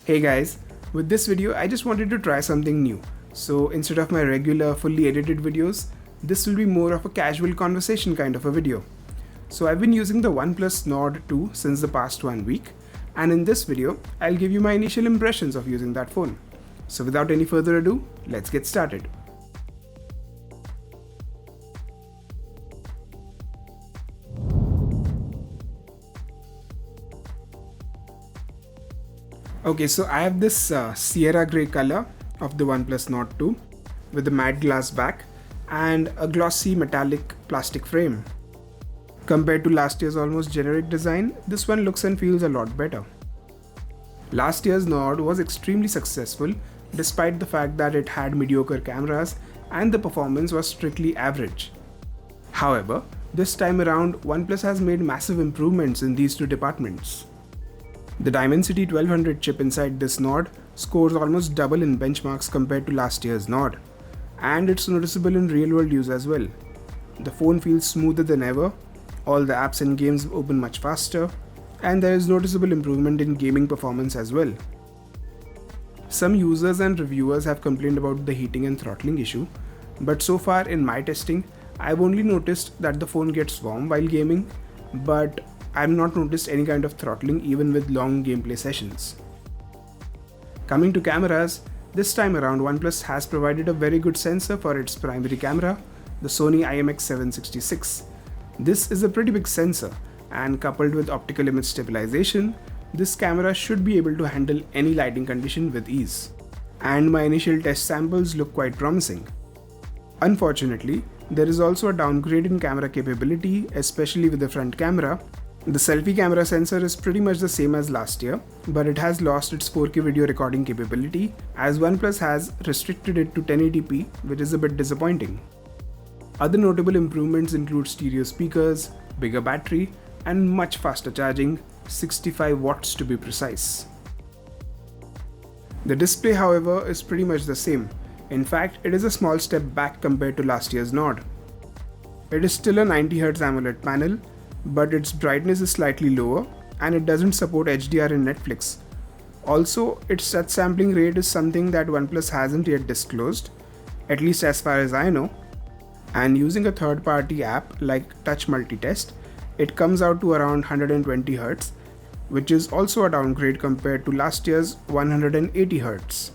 Hey guys, with this video I just wanted to try something new. So instead of my regular fully edited videos, this will be more of a casual conversation kind of a video. So I've been using the OnePlus Nord 2 since the past 1 week, and in this video I'll give you my initial impressions of using that phone. So without any further ado, let's get started. Okay, so I have this Sierra Grey color of the OnePlus Nord 2 with a matte glass back and a glossy metallic plastic frame. Compared to last year's almost generic design, this one looks and feels a lot better. Last year's Nord was extremely successful despite the fact that it had mediocre cameras and the performance was strictly average. However, this time around, OnePlus has made massive improvements in these two departments. The Dimensity 1200 chip inside this Nord scores almost double in benchmarks compared to last year's Nord, and it's noticeable in real-world use as well. The phone feels smoother than ever, all the apps and games open much faster, and there is noticeable improvement in gaming performance as well. Some users and reviewers have complained about the heating and throttling issue, but so far in my testing, I've only noticed that the phone gets warm while gaming, but I've not noticed any kind of throttling even with long gameplay sessions. Coming to cameras, this time around OnePlus has provided a very good sensor for its primary camera, the Sony IMX766. This is a pretty big sensor, and coupled with optical image stabilization, this camera should be able to handle any lighting condition with ease. And my initial test samples look quite promising. Unfortunately, there is also a downgrade in camera capability, especially with the front camera. The selfie camera sensor is pretty much the same as last year, but it has lost its 4K video recording capability as OnePlus has restricted it to 1080p, which is a bit disappointing. Other notable improvements include stereo speakers, bigger battery, and much faster charging, 65 watts to be precise. The display, however, is pretty much the same. In fact, it is a small step back compared to last year's Nord. It is still a 90Hz AMOLED panel, but its brightness is slightly lower and it doesn't support HDR in Netflix. Also, its touch sampling rate is something that OnePlus hasn't yet disclosed, at least as far as I know. And using a third-party app like Touch Multitest, it comes out to around 120Hz, which is also a downgrade compared to last year's 180Hz.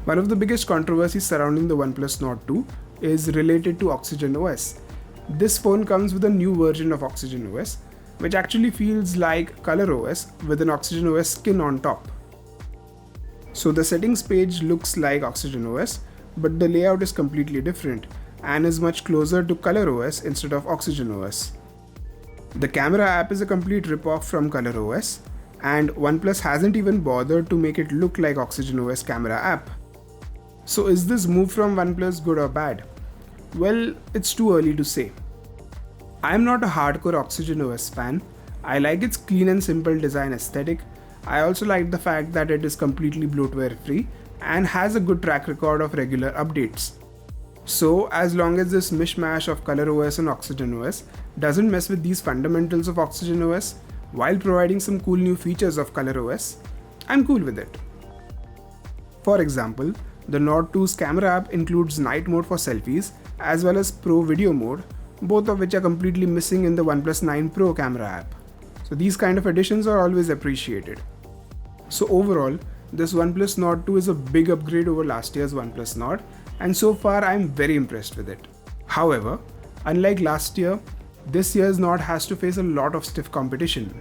One of the biggest controversies surrounding the OnePlus Nord 2 is related to Oxygen OS. This phone comes with a new version of Oxygen OS, which actually feels like Color OS with an Oxygen OS skin on top. So the settings page looks like Oxygen OS, but the layout is completely different and is much closer to Color OS instead of Oxygen OS. The camera app is a complete ripoff from Color OS, and OnePlus hasn't even bothered to make it look like Oxygen OS camera app. So is this move from OnePlus good or bad? Well, it's too early to say. I'm not a hardcore Oxygen OS fan. I like its clean and simple design aesthetic. I also like the fact that it is completely bloatware free and has a good track record of regular updates. So as long as this mishmash of Color OS and Oxygen OS doesn't mess with these fundamentals of Oxygen OS while providing some cool new features of Color OS, I'm cool with it. For example, the Nord 2's camera app includes night mode for selfies as well as Pro video mode, both of which are completely missing in the OnePlus 9 Pro camera app. So these kind of additions are always appreciated. So overall, this OnePlus Nord 2 is a big upgrade over last year's OnePlus Nord, and so far I'm very impressed with it. However, unlike last year, this year's Nord has to face a lot of stiff competition.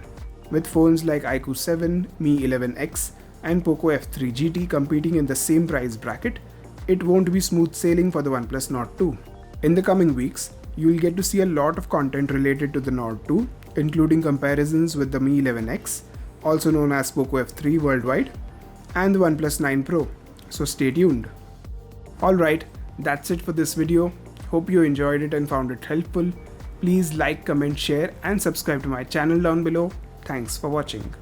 With phones like iQOO 7, Mi 11X, and Poco F3 GT competing in the same price bracket, it won't be smooth sailing for the OnePlus Nord 2. In the coming weeks, you'll get to see a lot of content related to the Nord 2, including comparisons with the Mi 11X, also known as Poco F3 worldwide, and the OnePlus 9 Pro, so stay tuned. Alright, that's it for this video. Hope you enjoyed it and found it helpful. Please like, comment, share and subscribe to my channel down below. Thanks for watching.